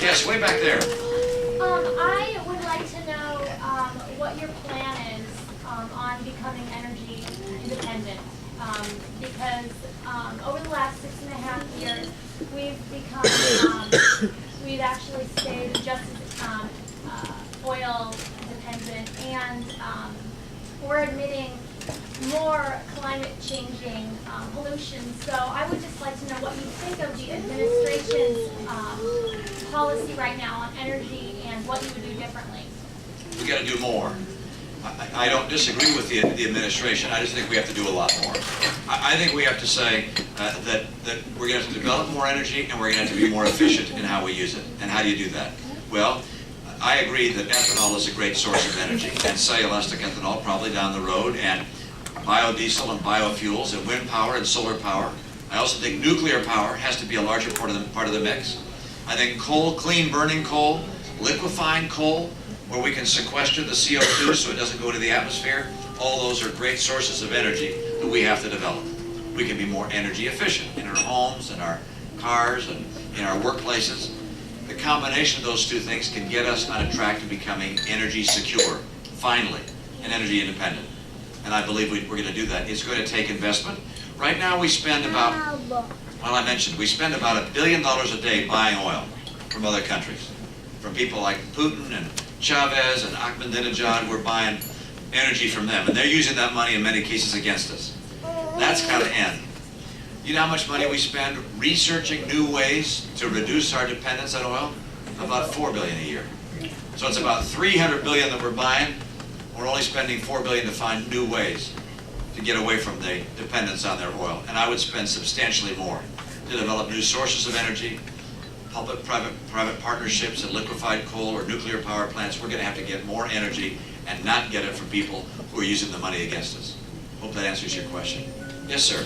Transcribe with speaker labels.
Speaker 1: Yes, way back there.
Speaker 2: I would like to know what your plan is on becoming energy independent. Because over the last 6.5 years, we've actually stayed just as oil dependent, and we're admitting more climate changing pollution. So I would just like to know what you think of the administration's policy right now on energy and what you would do differently.
Speaker 1: We got to do more. I don't disagree with the administration. I just think we have to do a lot more. I think we have to say that we're going to have to develop more energy, and we're going to have to be more efficient in how we use it. And how do you do that? Well, I agree that ethanol is a great source of energy, and cellulosic ethanol probably down the road, and biodiesel and biofuels, and wind power and solar power. I also think nuclear power has to be a larger part of the mix. I think coal, clean burning coal, liquefying coal, where we can sequester the CO2 so it doesn't go into the atmosphere, all those are great sources of energy that we have to develop. We can be more energy efficient in our homes, in our cars, and in our workplaces. The combination of those two things can get us on a track to becoming energy secure, finally, and energy independent. And I believe we're going to do that. It's going to take investment. Right now we spend about, well, I mentioned, we spend about $1 billion a day buying oil from other countries. From people like Putin and Chavez and Ahmadinejad, we're buying energy from them. And they're using that money in many cases against us. That's got to end. You know how much money we spend researching new ways to reduce our dependence on oil? About $4 billion a year. So it's about $300 billion that we're buying. We're only spending $4 billion to find new ways to get away from the dependence on their oil. And I would spend substantially more to develop new sources of energy, public-private partnerships in liquefied coal or nuclear power plants. We're going to have to get more energy and not get it from people who are using the money against us. Hope that answers your question. Yes, sir.